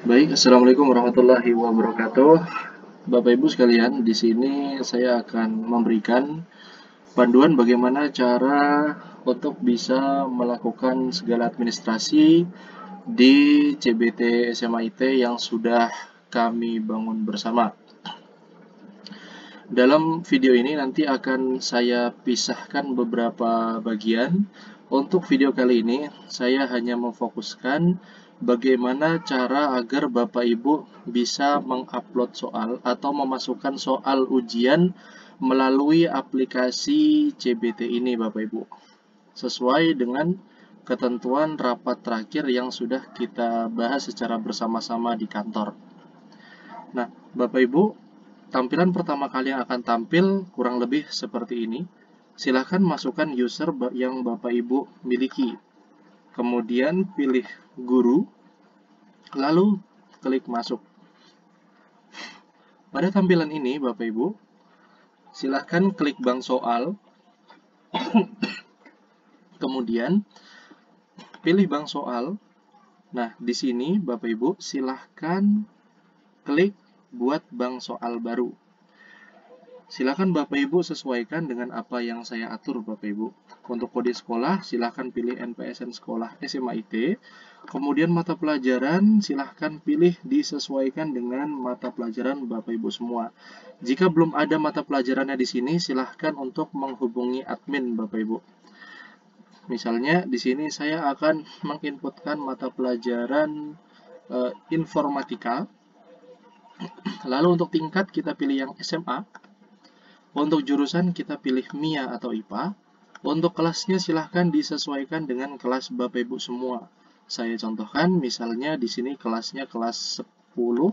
Baik, Assalamualaikum warahmatullahi wabarakatuh. Bapak Ibu sekalian, di sini saya akan memberikan panduan bagaimana cara untuk bisa melakukan segala administrasi di CBT SMA IT yang sudah kami bangun bersama. Dalam video ini nanti akan saya pisahkan beberapa bagian. Untuk video kali ini, saya hanya memfokuskan bagaimana cara agar Bapak Ibu bisa mengupload soal atau memasukkan soal ujian melalui aplikasi CBT ini, Bapak Ibu. Sesuai dengan ketentuan rapat terakhir yang sudah kita bahas secara bersama-sama di kantor. Nah, Bapak Ibu, tampilan pertama kali yang akan tampil kurang lebih seperti ini. Silahkan masukkan user yang Bapak Ibu miliki. Kemudian pilih guru, lalu klik masuk. Pada tampilan ini, Bapak Ibu, silahkan klik bank soal. Kemudian pilih bank soal. Nah, di sini Bapak Ibu silahkan klik buat bank soal baru. Silakan Bapak Ibu sesuaikan dengan apa yang saya atur Bapak Ibu. Untuk kode sekolah silahkan pilih NPSN sekolah SMA IT. Kemudian mata pelajaran silahkan pilih disesuaikan dengan mata pelajaran Bapak Ibu semua. Jika belum ada mata pelajarannya di sini silahkan untuk menghubungi admin Bapak Ibu. Misalnya di sini saya akan menginputkan mata pelajaran informatika. Lalu untuk tingkat kita pilih yang SMA. Untuk jurusan kita pilih MIA atau IPA. Untuk kelasnya silahkan disesuaikan dengan kelas Bapak Ibu semua. Saya contohkan misalnya di sini kelasnya kelas 10.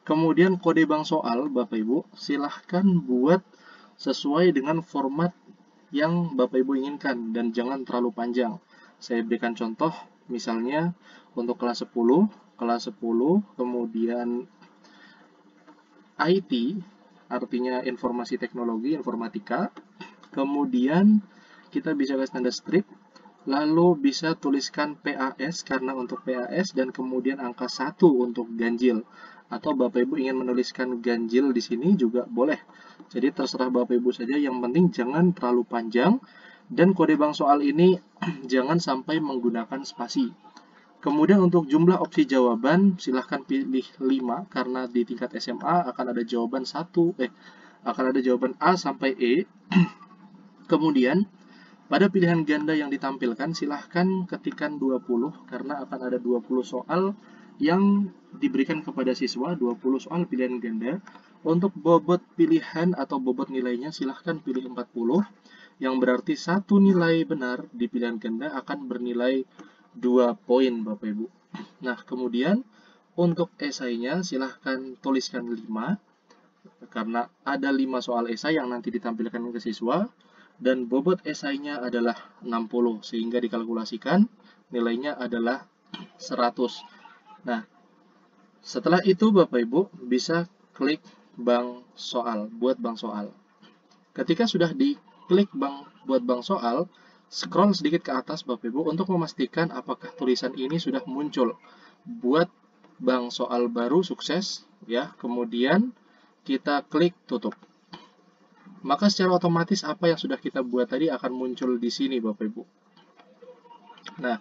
Kemudian kode bank soal Bapak Ibu silahkan buat sesuai dengan format yang Bapak Ibu inginkan dan jangan terlalu panjang. Saya berikan contoh misalnya untuk kelas 10, kemudian IT artinya informasi teknologi, informatika. Kemudian kita bisa kasih tanda strip, lalu bisa tuliskan PAS karena untuk PAS dan kemudian angka 1 untuk ganjil. Atau Bapak Ibu ingin menuliskan ganjil di sini juga boleh. Jadi terserah Bapak Ibu saja, yang penting jangan terlalu panjang dan kode bank soal ini jangan sampai menggunakan spasi. Kemudian untuk jumlah opsi jawaban silahkan pilih 5 karena di tingkat SMA akan ada jawaban akan ada jawaban A sampai E. Kemudian pada pilihan ganda yang ditampilkan silahkan ketikkan 20 karena akan ada 20 soal yang diberikan kepada siswa, 20 soal pilihan ganda. Untuk bobot pilihan atau bobot nilainya silahkan pilih 40 yang berarti satu nilai benar di pilihan ganda akan bernilai 2 poin Bapak Ibu. Nah, kemudian untuk esainya silahkan tuliskan 5 karena ada 5 soal esai yang nanti ditampilkan ke siswa dan bobot esainya adalah 60 sehingga dikalkulasikan nilainya adalah 100. Nah, setelah itu Bapak Ibu bisa klik bank soal, buat bank soal. Ketika sudah diklik buat bank soal, scroll sedikit ke atas Bapak Ibu untuk memastikan apakah tulisan ini sudah muncul. Buat bank soal baru sukses ya. Kemudian kita klik tutup. Maka secara otomatis apa yang sudah kita buat tadi akan muncul di sini Bapak Ibu. Nah,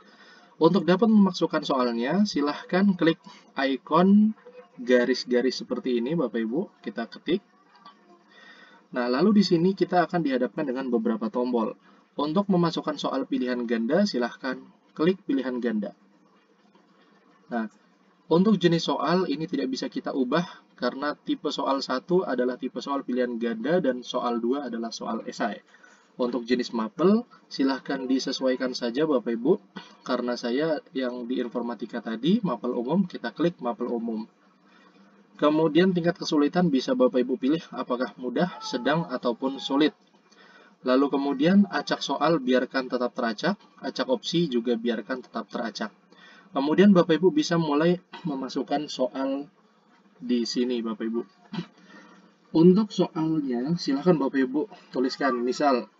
untuk dapat memasukkan soalnya silahkan klik ikon garis-garis seperti ini Bapak Ibu, kita ketik. Nah, lalu di sini kita akan dihadapkan dengan beberapa tombol. Untuk memasukkan soal pilihan ganda, silahkan klik pilihan ganda. Nah, untuk jenis soal ini tidak bisa kita ubah karena tipe soal 1 adalah tipe soal pilihan ganda dan soal 2 adalah soal esai. Untuk jenis mapel, silahkan disesuaikan saja Bapak Ibu. Karena saya yang di informatika tadi, mapel umum, kita klik mapel umum. Kemudian tingkat kesulitan bisa Bapak Ibu pilih apakah mudah, sedang, ataupun sulit. Lalu kemudian acak soal biarkan tetap teracak, acak opsi juga biarkan tetap teracak. Kemudian Bapak Ibu bisa mulai memasukkan soal di sini Bapak Ibu. Untuk soalnya silahkan Bapak Ibu tuliskan, misal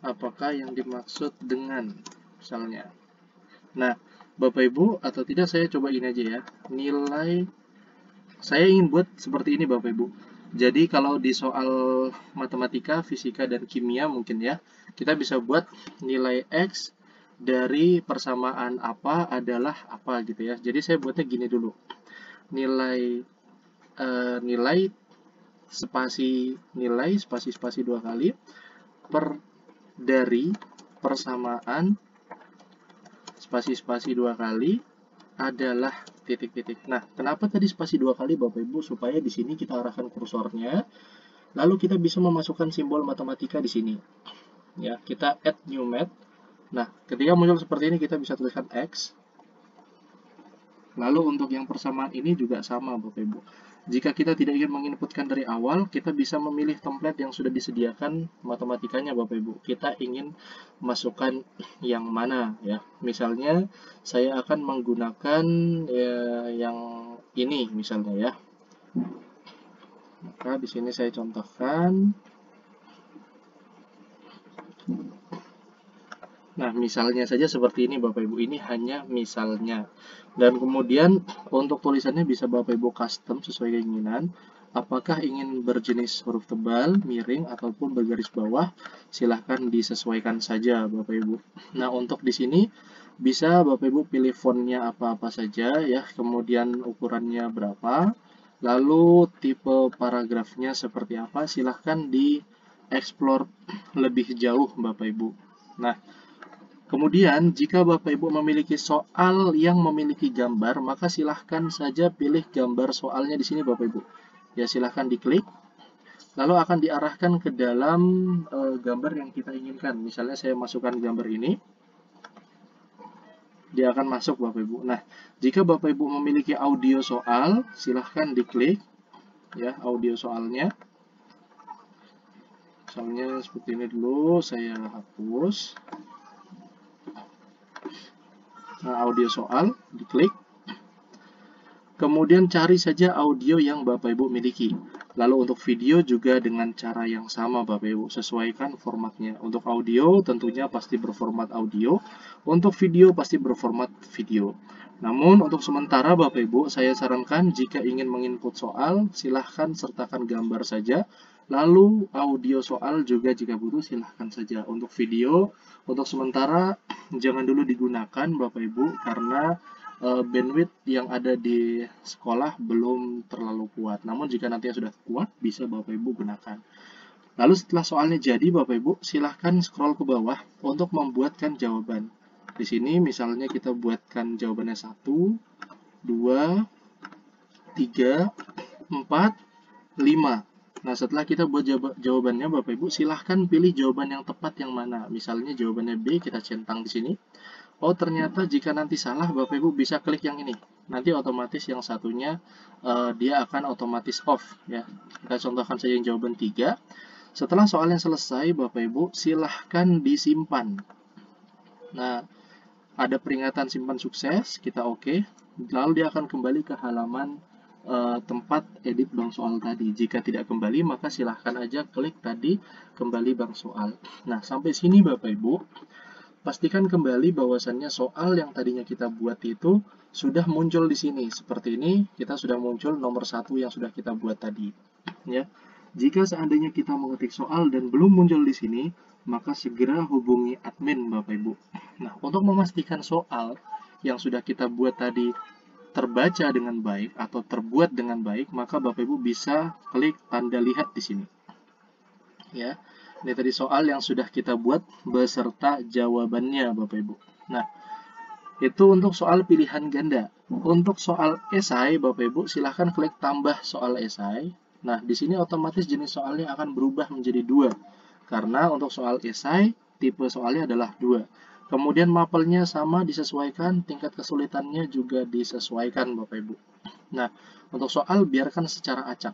apakah yang dimaksud dengan misalnya. Nah, Bapak Ibu, atau tidak saya coba ini aja ya. Nilai, saya ingin buat seperti ini Bapak Ibu. Jadi kalau di soal matematika, fisika, dan kimia mungkin ya, kita bisa buat nilai X dari persamaan apa adalah apa gitu ya. Jadi saya buatnya gini dulu. Nilai spasi dua kali per dari persamaan spasi dua kali adalah titik-titik. Nah, kenapa tadi spasi dua kali Bapak Ibu? Supaya di sini kita arahkan kursornya, lalu kita bisa memasukkan simbol matematika di sini. Ya, kita add new math. Nah, ketika muncul seperti ini kita bisa tuliskan X. Lalu untuk yang persamaan ini juga sama Bapak Ibu. Jika kita tidak ingin menginputkan dari awal, kita bisa memilih template yang sudah disediakan matematikanya Bapak Ibu. Kita ingin masukkan yang mana ya. Misalnya saya akan menggunakan yang ini misalnya ya. Maka di sini saya contohkan. Nah, misalnya saja seperti ini Bapak Ibu, ini hanya misalnya. Dan kemudian untuk tulisannya bisa Bapak Ibu custom sesuai keinginan. Apakah ingin berjenis huruf tebal, miring, ataupun bergaris bawah, silahkan disesuaikan saja Bapak Ibu. Nah, untuk di sini bisa Bapak Ibu pilih fontnya apa-apa saja ya, kemudian ukurannya berapa, lalu tipe paragrafnya seperti apa, silahkan di-explore lebih jauh Bapak Ibu. Nah, kemudian, jika Bapak Ibu memiliki soal yang memiliki gambar, maka silahkan saja pilih gambar soalnya di sini Bapak Ibu. Ya, silahkan diklik, lalu akan diarahkan ke dalam gambar yang kita inginkan. Misalnya saya masukkan gambar ini, dia akan masuk Bapak Ibu. Nah, jika Bapak Ibu memiliki audio soal, silahkan diklik, ya, audio soalnya. Misalnya seperti ini dulu, saya hapus. Nah, audio soal, diklik. Kemudian cari saja audio yang Bapak Ibu miliki. Lalu untuk video juga dengan cara yang sama Bapak Ibu, sesuaikan formatnya. Untuk audio tentunya pasti berformat audio, untuk video pasti berformat video. Namun untuk sementara Bapak Ibu, saya sarankan jika ingin menginput soal, silahkan sertakan gambar saja. Lalu audio soal juga jika butuh silahkan saja. Untuk video, untuk sementara jangan dulu digunakan Bapak Ibu, karena bandwidth yang ada di sekolah belum terlalu kuat. Namun jika nantinya sudah kuat, bisa Bapak Ibu gunakan. Lalu setelah soalnya jadi, Bapak Ibu, silahkan scroll ke bawah untuk membuatkan jawaban. Di sini misalnya kita buatkan jawabannya 1, 2, 3, 4, 5. Nah, setelah kita buat jawabannya, Bapak Ibu, silahkan pilih jawaban yang tepat yang mana. Misalnya jawabannya B, kita centang di sini. Oh, ternyata jika nanti salah, Bapak Ibu bisa klik yang ini. Nanti otomatis yang satunya dia akan otomatis off ya. Kita contohkan saja yang jawaban 3. Setelah soal yang selesai, Bapak Ibu, silahkan disimpan. Nah, ada peringatan simpan sukses, kita oke. Lalu dia akan kembali ke halaman tempat edit bank soal tadi. Jika tidak kembali, maka silahkan aja klik tadi kembali bank soal. Nah, sampai sini Bapak Ibu, pastikan kembali bahwasannya soal yang tadinya kita buat itu sudah muncul di sini. Seperti ini, kita sudah muncul nomor 1 yang sudah kita buat tadi. Ya. Jika seandainya kita mengetik soal dan belum muncul di sini, maka segera hubungi admin Bapak Ibu. Nah, untuk memastikan soal yang sudah kita buat tadi terbaca dengan baik atau terbuat dengan baik, maka Bapak Ibu bisa klik tanda lihat di sini. Ya. Ini tadi soal yang sudah kita buat beserta jawabannya Bapak Ibu. Nah, itu untuk soal pilihan ganda. Untuk soal esai Bapak Ibu silahkan klik tambah soal esai. Nah, di sini otomatis jenis soalnya akan berubah menjadi 2. Karena untuk soal esai tipe soalnya adalah 2. Kemudian mapelnya sama disesuaikan, tingkat kesulitannya juga disesuaikan Bapak Ibu. Nah, untuk soal biarkan secara acak.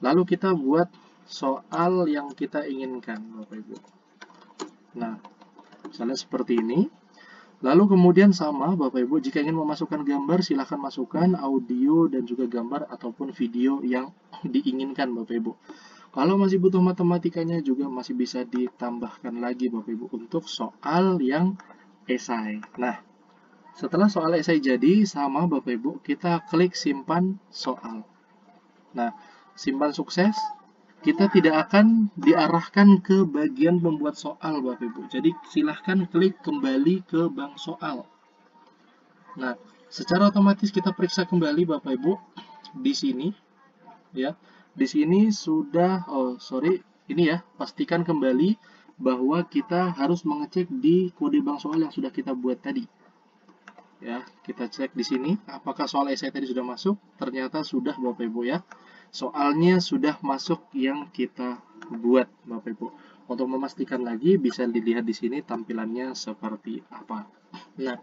Lalu kita buat soal yang kita inginkan Bapak Ibu. Nah, misalnya seperti ini. Lalu kemudian sama Bapak Ibu, jika ingin memasukkan gambar silahkan masukkan audio dan juga gambar ataupun video yang diinginkan Bapak Ibu. Kalau masih butuh matematikanya juga masih bisa ditambahkan lagi Bapak Ibu untuk soal yang esai. Nah, Setelah soal esai jadi, sama Bapak Ibu, kita klik simpan soal. Nah, simpan sukses, kita tidak akan diarahkan ke bagian pembuat soal Bapak Ibu. Jadi silahkan klik kembali ke bank soal. Nah, secara otomatis kita periksa kembali Bapak Ibu di sini ya. Di sini sudah ini ya, pastikan kembali bahwa kita harus mengecek di kode bank soal yang sudah kita buat tadi. Ya, kita cek di sini apakah soal esai tadi sudah masuk. Ternyata sudah Bapak Ibu ya. Soalnya sudah masuk yang kita buat Bapak Ibu. Untuk memastikan lagi bisa dilihat di sini tampilannya seperti apa. Nah,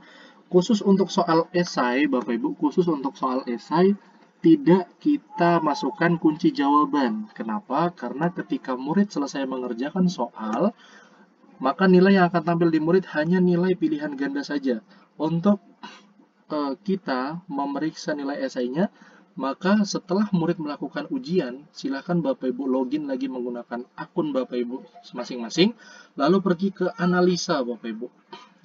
khusus untuk soal esai Bapak Ibu, khusus untuk soal esai tidak kita masukkan kunci jawaban. Kenapa? Karena ketika murid selesai mengerjakan soal, maka nilai yang akan tampil di murid hanya nilai pilihan ganda saja. Untuk kita memeriksa nilai esainya, maka setelah murid melakukan ujian, silahkan Bapak Ibu login lagi menggunakan akun Bapak Ibu masing-masing, lalu pergi ke analisa Bapak Ibu.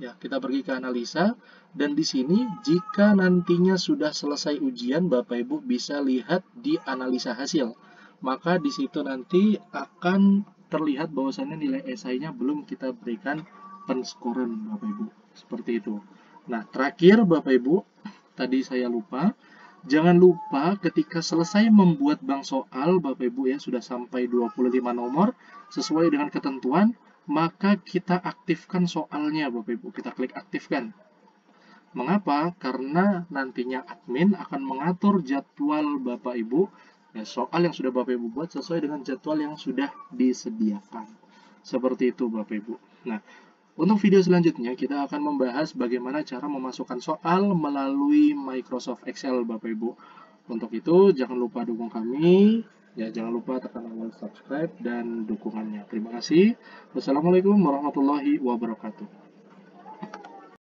Ya, kita pergi ke analisa, dan di sini jika nantinya sudah selesai ujian, Bapak Ibu bisa lihat di analisa hasil. Maka di situ nanti akan terlihat bahwasannya nilai esainya belum kita berikan penskoran Bapak Ibu. Seperti itu. Nah, terakhir Bapak Ibu, tadi saya lupa. Jangan lupa ketika selesai membuat bank soal, Bapak Ibu ya, sudah sampai 25 nomor, sesuai dengan ketentuan, maka kita aktifkan soalnya Bapak Ibu. Kita klik aktifkan. Mengapa? Karena nantinya admin akan mengatur jadwal Bapak Ibu, ya, soal yang sudah Bapak Ibu buat sesuai dengan jadwal yang sudah disediakan. Seperti itu Bapak Ibu. Nah, untuk video selanjutnya kita akan membahas bagaimana cara memasukkan soal melalui Microsoft Excel Bapak Ibu. Untuk itu jangan lupa dukung kami, ya jangan lupa tekan tombol subscribe dan dukungannya. Terima kasih. Wassalamualaikum warahmatullahi wabarakatuh.